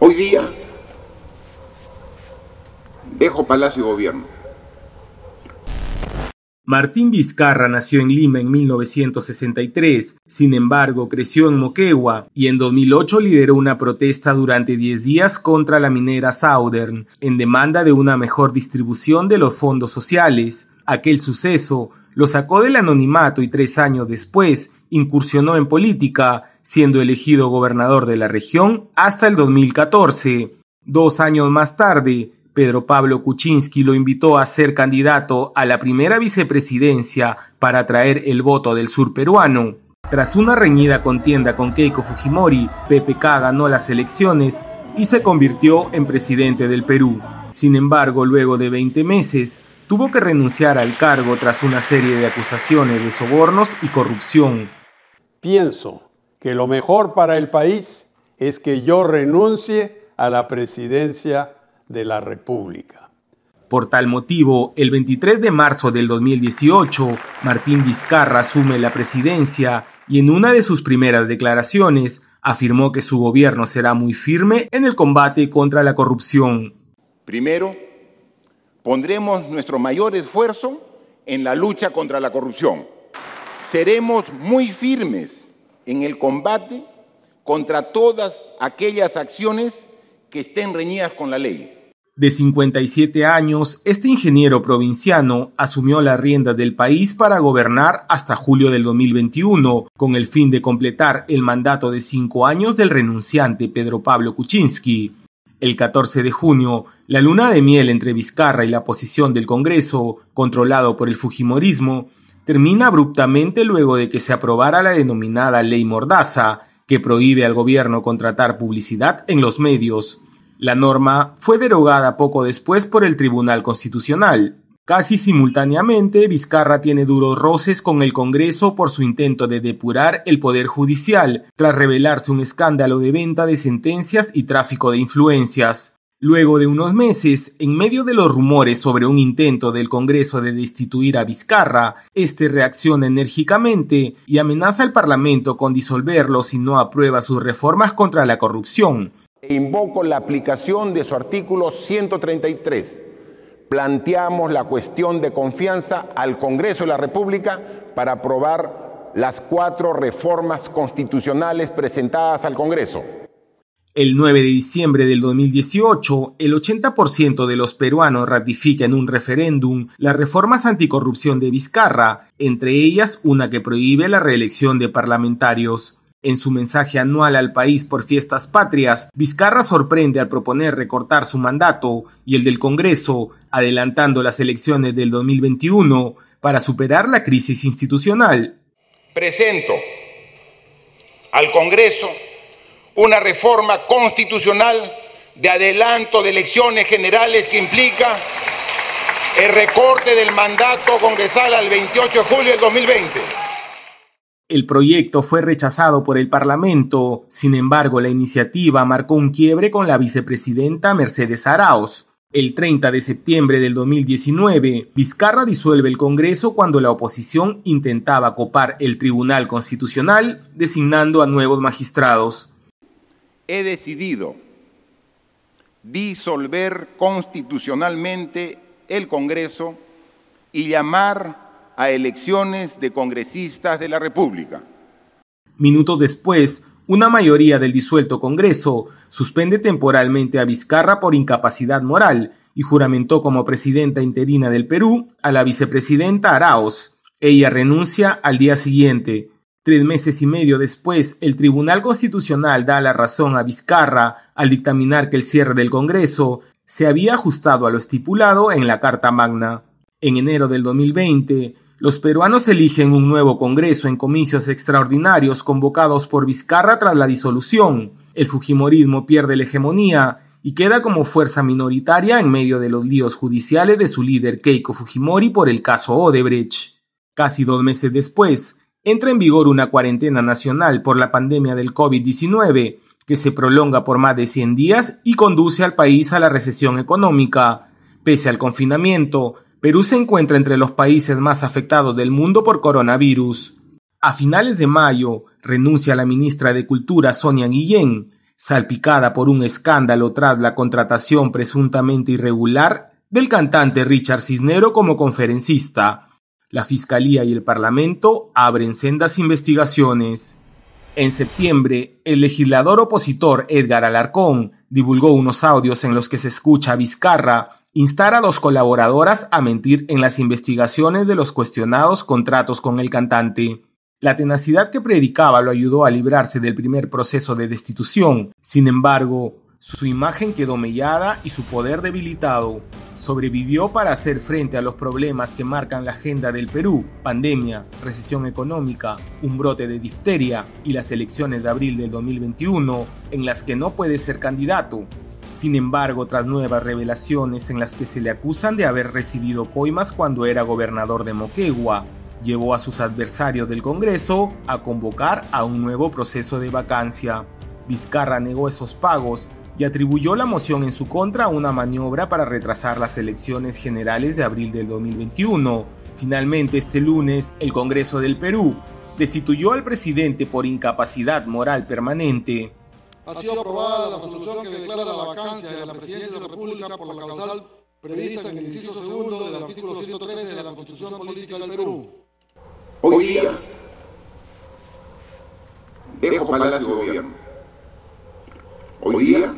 Hoy día dejo Palacio de Gobierno. Martín Vizcarra nació en Lima en 1963, sin embargo creció en Moquegua y en 2008 lideró una protesta durante 10 días contra la minera Southern, en demanda de una mejor distribución de los fondos sociales. Aquel suceso lo sacó del anonimato y 3 años después incursionó en política, siendo elegido gobernador de la región hasta el 2014. 2 años más tarde, Pedro Pablo Kuczynski lo invitó a ser candidato a la primera vicepresidencia para atraer el voto del sur peruano. Tras una reñida contienda con Keiko Fujimori, PPK ganó las elecciones y se convirtió en presidente del Perú. Sin embargo, luego de 20 meses, tuvo que renunciar al cargo tras una serie de acusaciones de sobornos y corrupción. Pienso que lo mejor para el país es que yo renuncie a la presidencia de la República. Por tal motivo, el 23 de marzo del 2018, Martín Vizcarra asume la presidencia y en una de sus primeras declaraciones afirmó que su gobierno será muy firme en el combate contra la corrupción. Primero, pondremos nuestro mayor esfuerzo en la lucha contra la corrupción. Seremos muy firmes en el combate contra todas aquellas acciones que estén reñidas con la ley. De 57 años, este ingeniero provinciano asumió las riendas del país para gobernar hasta julio del 2021, con el fin de completar el mandato de 5 años del renunciante Pedro Pablo Kuczynski. El 14 de junio, la luna de miel entre Vizcarra y la oposición del Congreso, controlado por el fujimorismo, termina abruptamente luego de que se aprobara la denominada Ley Mordaza, que prohíbe al gobierno contratar publicidad en los medios. La norma fue derogada poco después por el Tribunal Constitucional. Casi simultáneamente, Vizcarra tiene duros roces con el Congreso por su intento de depurar el Poder Judicial, tras revelarse un escándalo de venta de sentencias y tráfico de influencias. Luego de unos meses, en medio de los rumores sobre un intento del Congreso de destituir a Vizcarra, este reacciona enérgicamente y amenaza al Parlamento con disolverlo si no aprueba sus reformas contra la corrupción. Invoco la aplicación de su artículo 133. Planteamos la cuestión de confianza al Congreso de la República para aprobar las 4 reformas constitucionales presentadas al Congreso. El 9 de diciembre del 2018, el 80% de los peruanos ratifica en un referéndum las reformas anticorrupción de Vizcarra, entre ellas una que prohíbe la reelección de parlamentarios. En su mensaje anual al país por Fiestas Patrias, Vizcarra sorprende al proponer recortar su mandato y el del Congreso, adelantando las elecciones del 2021 para superar la crisis institucional. Presento al Congreso una reforma constitucional de adelanto de elecciones generales que implica el recorte del mandato congresal al 28 de julio del 2020. El proyecto fue rechazado por el Parlamento, sin embargo la iniciativa marcó un quiebre con la vicepresidenta Mercedes Arauz. El 30 de septiembre del 2019, Vizcarra disuelve el Congreso cuando la oposición intentaba copar el Tribunal Constitucional, designando a nuevos magistrados. He decidido disolver constitucionalmente el Congreso y llamar a elecciones de congresistas de la República. Minutos después, una mayoría del disuelto Congreso suspende temporalmente a Vizcarra por incapacidad moral y juramentó como presidenta interina del Perú a la vicepresidenta Arauz. Ella renuncia al día siguiente. 3 meses y medio después, el Tribunal Constitucional da la razón a Vizcarra al dictaminar que el cierre del Congreso se había ajustado a lo estipulado en la Carta Magna. En enero del 2020, los peruanos eligen un nuevo Congreso en comicios extraordinarios convocados por Vizcarra tras la disolución. El fujimorismo pierde la hegemonía y queda como fuerza minoritaria en medio de los líos judiciales de su líder Keiko Fujimori por el caso Odebrecht. Casi 2 meses después, entra en vigor una cuarentena nacional por la pandemia del COVID-19, que se prolonga por más de 100 días y conduce al país a la recesión económica. Pese al confinamiento, Perú se encuentra entre los países más afectados del mundo por coronavirus. A finales de mayo, renuncia la ministra de Cultura Sonia Guillén, salpicada por un escándalo tras la contratación presuntamente irregular del cantante Richard Cisnero como conferencista. La Fiscalía y el Parlamento abren sendas investigaciones. En septiembre, el legislador opositor Edgar Alarcón divulgó unos audios en los que se escucha a Vizcarra instar a 2 colaboradoras a mentir en las investigaciones de los cuestionados contratos con el cantante. La tenacidad que predicaba lo ayudó a librarse del primer proceso de destitución. Sin embargo, su imagen quedó mellada y su poder debilitado. Sobrevivió para hacer frente a los problemas que marcan la agenda del Perú: pandemia, recesión económica, un brote de difteria y las elecciones de abril del 2021, en las que no puede ser candidato. Sin embargo, tras nuevas revelaciones en las que se le acusan de haber recibido coimas cuando era gobernador de Moquegua, llevó a sus adversarios del Congreso a convocar a un nuevo proceso de vacancia. Vizcarra negó esos pagos y atribuyó la moción en su contra a una maniobra para retrasar las elecciones generales de abril del 2021. Finalmente, este lunes, el Congreso del Perú destituyó al presidente por incapacidad moral permanente. Ha sido aprobada la resolución que declara la vacancia de la presidencia de la República por la causal prevista en el inciso segundo del artículo 113 de la Constitución Política del Perú. Hoy día, dejo Palacio de Gobierno. Hoy día,